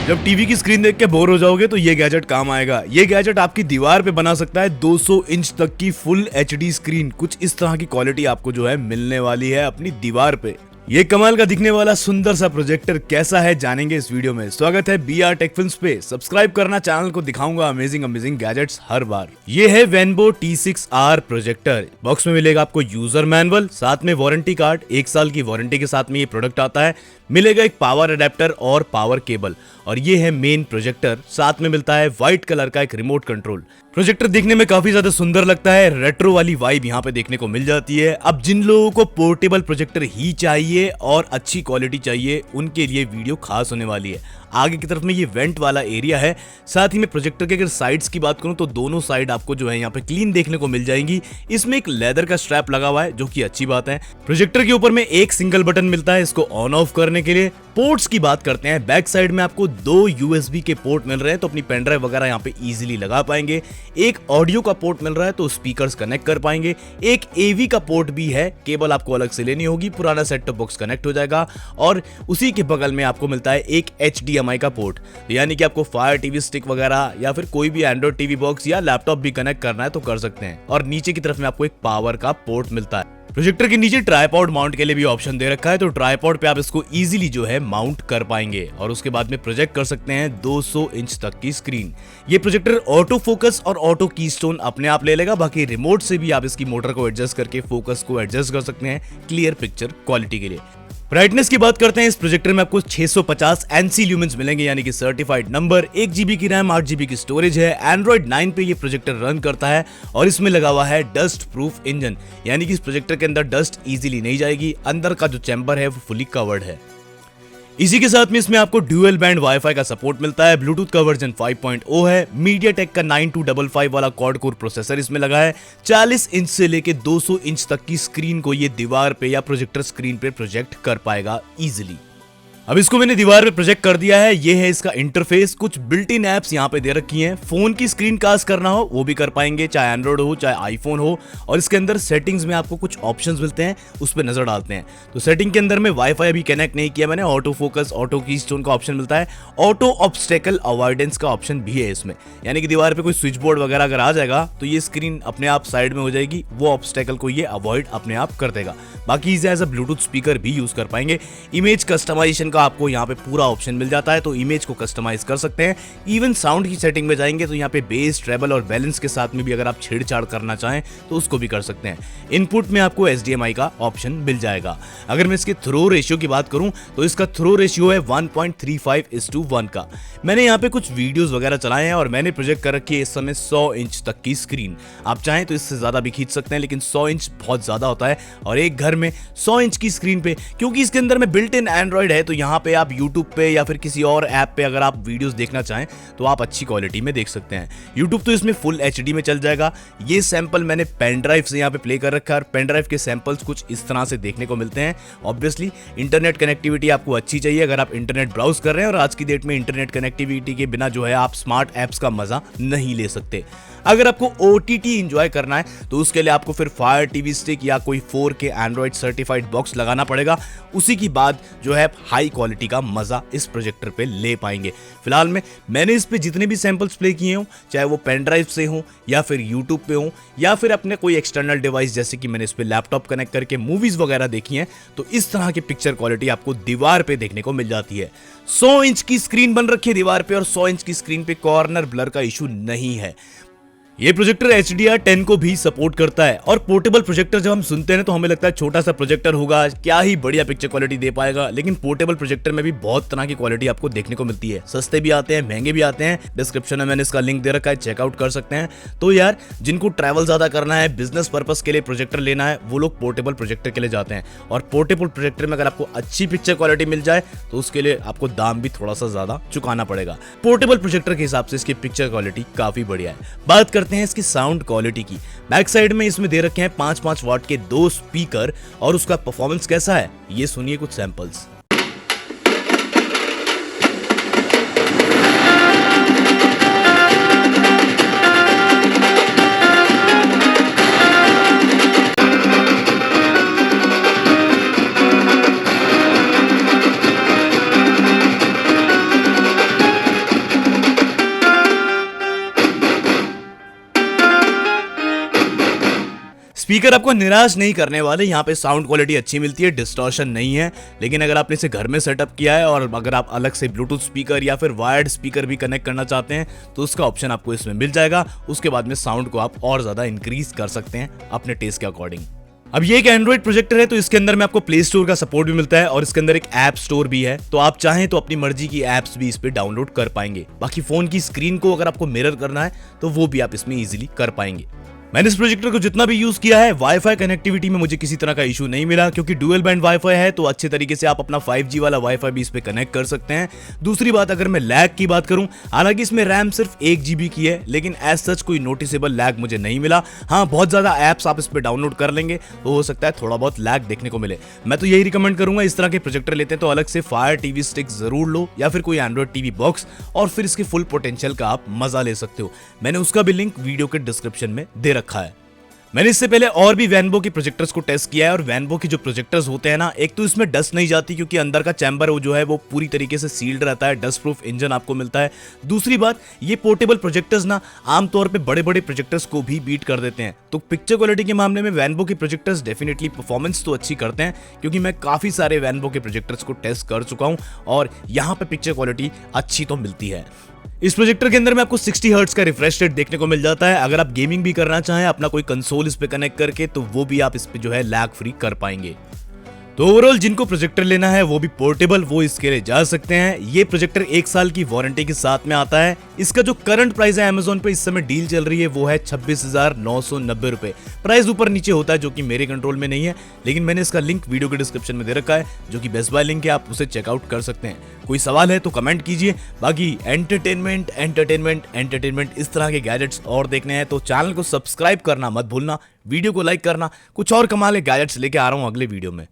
जब टीवी की स्क्रीन देख के बोर हो जाओगे तो ये गैजेट काम आएगा। ये गैजेट आपकी दीवार पे बना सकता है 200 इंच तक की फुल एचडी स्क्रीन। कुछ इस तरह की क्वालिटी आपको जो है मिलने वाली है अपनी दीवार पे। ये कमाल का दिखने वाला सुंदर सा प्रोजेक्टर कैसा है जानेंगे इस वीडियो में। स्वागत है BR टेक फिल्म्स पे। सब्सक्राइब करना, चैनल को दिखाऊंगा अमेजिंग गैजेट्स हर बार। ये है वेनबो T6R प्रोजेक्टर। बॉक्स में मिलेगा आपको यूजर मैनुअल, साथ में वारंटी कार्ड, 1 साल की वारंटी के साथ में ये प्रोडक्ट आता है। मिलेगा एक पावर अडेप्टर और पावर केबल, और ये है मेन प्रोजेक्टर। साथ में मिलता है व्हाइट कलर का एक रिमोट कंट्रोल। प्रोजेक्टर देखने में काफी ज्यादा सुंदर लगता है, रेट्रो वाली वाइब यहाँ पे देखने को मिल जाती है। अब जिन लोगों को पोर्टेबल प्रोजेक्टर ही चाहिए और अच्छी क्वालिटी चाहिए, उनके लिए वीडियो खास होने वाली है। आगे की तरफ में ये वेंट वाला एरिया है। साथ ही में प्रोजेक्टर के अगर साइड्स की बात करूं तो दोनों साइड आपको जो है यहाँ पे क्लीन देखने को मिल जाएंगी। इसमें एक लेदर का स्ट्रैप लगा हुआ है जो कि अच्छी बात है। प्रोजेक्टर के ऊपर में एक सिंगल बटन मिलता है इसको ऑन ऑफ करने के लिए। पोर्ट्स की बात करते हैं, बैक साइड में आपको 2 USB के पोर्ट मिल रहे हैं, तो अपनी पेन ड्राइव वगैरह यहाँ पे इजीली लगा पाएंगे। एक ऑडियो का पोर्ट मिल रहा है तो स्पीकर्स कनेक्ट कर पाएंगे। एक AV का पोर्ट भी है, केबल आपको अलग से लेनी होगी, पुराना सेट टॉप बॉक्स कनेक्ट हो जाएगा। और उसी के बगल में आपको मिलता है एक HDMI का पोर्ट, यानी कि आपको फायर टीवी स्टिक वगैरह या फिर कोई भी एंड्रॉइड टीवी बॉक्स या लैपटॉप भी कनेक्ट करना है तो कर सकते हैं। और नीचे की तरफ में आपको एक पावर का पोर्ट मिलता है। प्रोजेक्टर के नीचे ट्राइपॉड माउंट के लिए भी ऑप्शन दे रखा है, तो ट्राइपॉड पे आप इसको इजीली जो है माउंट कर पाएंगे और उसके बाद में प्रोजेक्ट कर सकते हैं 200 इंच तक की स्क्रीन। ये प्रोजेक्टर ऑटो फोकस और ऑटो कीस्टोन अपने आप ले लेगा। बाकी रिमोट से भी आप इसकी मोटर को एडजस्ट करके फोकस को एडजस्ट कर सकते हैं क्लियर पिक्चर क्वालिटी के लिए। ब्राइटनेस की बात करते हैं, इस प्रोजेक्टर में आपको 650 NC ल्यूमेंस मिलेंगे, यानी कि सर्टिफाइड नंबर। 1 GB की रैम, 8 GB की स्टोरेज है। एंड्रॉइड 9 पे ये प्रोजेक्टर रन करता है और इसमें लगा हुआ है डस्ट प्रूफ इंजन, यानी कि इस प्रोजेक्टर के अंदर डस्ट इजीली नहीं जाएगी। अंदर का जो चैम्बर है वो फुली कवर्ड है। इसी के साथ में इसमें आपको ड्यूअल बैंड वाईफाई का सपोर्ट मिलता है। ब्लूटूथ का वर्जन 5.0 है। मीडियाटेक का 9255 वाला क्वाड कोर प्रोसेसर इसमें लगा है। 40 इंच से लेके 200 इंच तक की स्क्रीन को ये दीवार पे या प्रोजेक्टर स्क्रीन पे प्रोजेक्ट कर पाएगा इजीली। अब इसको मैंने दीवार पे प्रोजेक्ट कर दिया है। ये है इसका इंटरफेस। कुछ बिल्ट इन एप्स यहाँ पे दे रखी हैं। फोन की स्क्रीन कास्ट करना हो वो भी कर पाएंगे, चाहे एंड्रॉइड हो चाहे आईफोन हो। और इसके अंदर सेटिंग्स में आपको कुछ ऑप्शंस मिलते हैं, उस पर नजर डालते हैं। तो सेटिंग के अंदर में वाईफाई अभी कनेक्ट नहीं किया मैंने। ऑटो फोकस, ऑटो कीस्टोन का ऑप्शन मिलता है। ऑटो ऑब्स्टेकल अवॉइडेंस का ऑप्शन भी है इसमें, यानी कि दीवार पे कोई स्विच बोर्ड वगैरह अगर आ जाएगा तो ये स्क्रीन अपने आप साइड में हो जाएगी, वो ऑब्स्टेकल को ये अवॉइड अपने आप कर देगा। बाकी इसे एज अ ब्लूटूथ स्पीकर भी यूज कर पाएंगे। इमेज कस्टमाइजेशन का आपको यहाँ पे पूरा ऑप्शन मिल जाता है, तो इमेज को कस्टमाइज कर सकते हैं। इवन साउंड की सेटिंग में जाएंगे तो यहाँ पे बेस, ट्रेबल और बैलेंस के साथ में भी अगर आप छेड़छाड़ करना चाहें तो उसको भी कर सकते हैं। इनपुट में आपको HDMI का ऑप्शन मिल जाएगा। अगर मैं इसके थ्रो रेशियो की बात करूं तो इसका थ्रो रेशियो है 1.35:1 का। मैंने यहाँ पे कुछ वीडियोस वगैरह चलाए हैं और मैंने प्रोजेक्ट कर रखी है इस समय 100 इंच तक की स्क्रीन। आप चाहें तो इससे ज्यादा भी खींच सकते हैं, लेकिन 100 इंच बहुत ज्यादा होता है। और एक घर में 100 इंच की स्क्रीन पे, क्योंकि इसके अंदर में बिल्ट इन एंड्रॉइड है, तो यहाँ पे आप यूट्यूब पे या फिर किसी और ऐप पे अगर आप वीडियोस देखना चाहें तो आप अच्छी क्वालिटी में देख सकते हैं। यूट्यूब तो इसमें फुल HD में चल जाएगा। ये सैंपल मैंने पेन ड्राइव से यहाँ पे प्ले कर रखा है और पेन ड्राइव के सैंपल्स कुछ इस तरह से देखने को मिलते हैं। ऑब्वियसली इंटरनेट कनेक्टिविटी आपको अच्छी चाहिए अगर आप इंटरनेट ब्राउज कर रहे हैं, और आज की डेट में इंटरनेट कनेक्टिविटी के बिना जो है आप स्मार्ट ऐप्स का मजा नहीं ले सकते। अगर आपको OTT एंजॉय करना है तो उसके लिए आपको फिर फायर टीवी स्टिक या कोई 4K एंड्रॉइड सर्टिफाइड बॉक्स लगाना पड़ेगा। उसी की बाद जो है हाई क्वालिटी का मजा इस प्रोजेक्टर पे ले पाएंगे। फिलहाल में मैंने इस पे जितने भी सैंपल्स प्ले किए हों, चाहे वो पेन ड्राइव से हो या फिर यूट्यूब पे हो या फिर अपने कोई एक्सटर्नल डिवाइस, जैसे कि मैंने इस पे लैपटॉप कनेक्ट करके मूवीज वगैरह देखी हैं, तो इस तरह की पिक्चर क्वालिटी आपको दीवार पे देखने को मिल जाती है। 100 इंच की स्क्रीन बन रखी है दीवार पे और 100 इंच की स्क्रीन पे कॉर्नर ब्लर का इशू नहीं है। ये प्रोजेक्टर HDR10 को भी सपोर्ट करता है। और पोर्टेबल प्रोजेक्टर जब हम सुनते हैं तो हमें लगता है छोटा सा प्रोजेक्टर होगा, क्या ही बढ़िया पिक्चर क्वालिटी दे पाएगा, लेकिन पोर्टेबल प्रोजेक्टर में भी बहुत तरह की क्वालिटी आपको देखने को मिलती है। सस्ते भी आते हैं, महंगे भी आते हैं। डिस्क्रिप्शन में मैंने इसका लिंक दे रखा है, चेकआउट कर सकते हैं। तो यार जिनको ट्रैवल ज्यादा करना है, बिजनेस पर्पस के लिए प्रोजेक्टर लेना है, वो लोग पोर्टेबल प्रोजेक्टर के लिए जाते हैं। और पोर्टेबल प्रोजेक्टर में अगर आपको अच्छी पिक्चर क्वालिटी मिल जाए तो उसके लिए आपको दाम भी थोड़ा सा ज्यादा चुकाना पड़ेगा। पोर्टेबल प्रोजेक्टर के हिसाब से इसकी पिक्चर क्वालिटी काफी बढ़िया है। बात करते हैं इसकी साउंड क्वालिटी की। बैक साइड में इसमें दे रखे हैं 5-5 वाट के 2 स्पीकर, और उसका परफॉर्मेंस कैसा है ये सुनिए कुछ सैंपल्स। स्पीकर आपको निराश नहीं करने वाले, यहाँ पे साउंड क्वालिटी अच्छी मिलती है, डिस्टॉर्शन नहीं है। लेकिन अगर आपने इसे घर में सेटअप किया है और अगर आप अलग से ब्लूटूथ स्पीकर या फिर वायर्ड स्पीकर भी कनेक्ट करना चाहते हैं तो उसका ऑप्शन आपको इसमें मिल जाएगा। उसके बाद में साउंड को आप और ज्यादा इंक्रीज कर सकते हैं अपने टेस्ट के अकॉर्डिंग। अब ये एक एंड्रॉइड प्रोजेक्टर है तो इसके अंदर में आपको प्ले स्टोर का सपोर्ट भी मिलता है और इसके अंदर एक ऐप स्टोर भी है, तो आप चाहें तो अपनी मर्जी की एप्स भी इस पे डाउनलोड कर पाएंगे। बाकी फोन की स्क्रीन को अगर आपको मिरर करना है तो वो भी आप इसमें इजीली कर पाएंगे। मैंने इस प्रोजेक्टर को जितना भी यूज किया है, वाईफाई कनेक्टिविटी में मुझे किसी तरह का इशू नहीं मिला, क्योंकि डुअल बैंड वाईफाई है तो अच्छे तरीके से आप अपना 5G वाला वाईफाई भी इस पे कनेक्ट कर सकते हैं। दूसरी बात, अगर मैं लैग की बात करूं, हालांकि इसमें रैम सिर्फ 1 GB की है, लेकिन एज सच कोई नोटिसेबल लैग मुझे नहीं मिला। हाँ, बहुत ज्यादा एप्स आप इस पे डाउनलोड कर लेंगे तो हो सकता है थोड़ा बहुत लैग देखने को मिले। मैं तो यही रिकमेंड करूंगा, इस तरह के प्रोजेक्टर लेते हैं तो अलग से फायर टीवी स्टिक जरूर लो या फिर कोई एंड्रॉइड टीवी बॉक्स, और फिर इसके फुल पोटेंशियल का आप मजा ले सकते हो। मैंने उसका भी लिंक वीडियो के डिस्क्रिप्शन में दे रखा है। मैंने इससे पहले और भी वैनबो के प्रोजेक्टर्स को टेस्ट किया है और वैनबो के जो प्रोजेक्टर्स होते हैं ना, एक तो इसमें डस्ट नहीं जाती क्योंकि अंदर का चैम्बर वो जो है वो पूरी तरीके से सील्ड रहता है, डस्ट प्रूफ इंजन आपको मिलता है। दूसरी बात, ये पोर्टेबल प्रोजेक्टर्स ना आमतौर पे बड़े बड़े प्रोजेक्टर्स को भी बीट कर देते हैं, तो पिक्चर क्वालिटी के मामले में वैनबो के प्रोजेक्टर्स डेफिनेटली परफॉर्मेंस तो अच्छी करते हैं, क्योंकि मैं काफी सारे वैनबो के प्रोजेक्टर्स को टेस्ट कर चुका हूं और यहाँ पे पिक्चर क्वालिटी अच्छी तो मिलती है। इस प्रोजेक्टर के अंदर में आपको 60 हर्ट्ज का रिफ्रेश रेट देखने को मिल जाता है। अगर आप गेमिंग भी करना चाहें अपना कोई कंसोल इस पे कनेक्ट करके, तो वो भी आप इस पे जो है लैग फ्री कर पाएंगे। तो ओवरऑल जिनको प्रोजेक्टर लेना है वो भी पोर्टेबल, वो इसके लिए जा सकते हैं। ये प्रोजेक्टर 1 साल की वारंटी के साथ में आता है। इसका जो करंट प्राइस है अमेजोन पे इस समय डील चल रही है वो है 26,990 रुपए। प्राइस ऊपर नीचे होता है जो कि मेरे कंट्रोल में नहीं है, लेकिन मैंने इसका लिंक वीडियो के डिस्क्रिप्शन में दे रखा है जो कि बेस्ट बाय लिंक है, आप उसे चेकआउट कर सकते हैं। कोई सवाल है तो कमेंट कीजिए। बाकी एंटरटेनमेंट एंटरटेनमेंट एंटरटेनमेंट इस तरह के गैजेट्स और देखने हैं तो चैनल को सब्सक्राइब करना मत भूलना, वीडियो को लाइक करना। कुछ और कमाल के गैजेट्स लेके आ रहा हूँ अगले वीडियो में।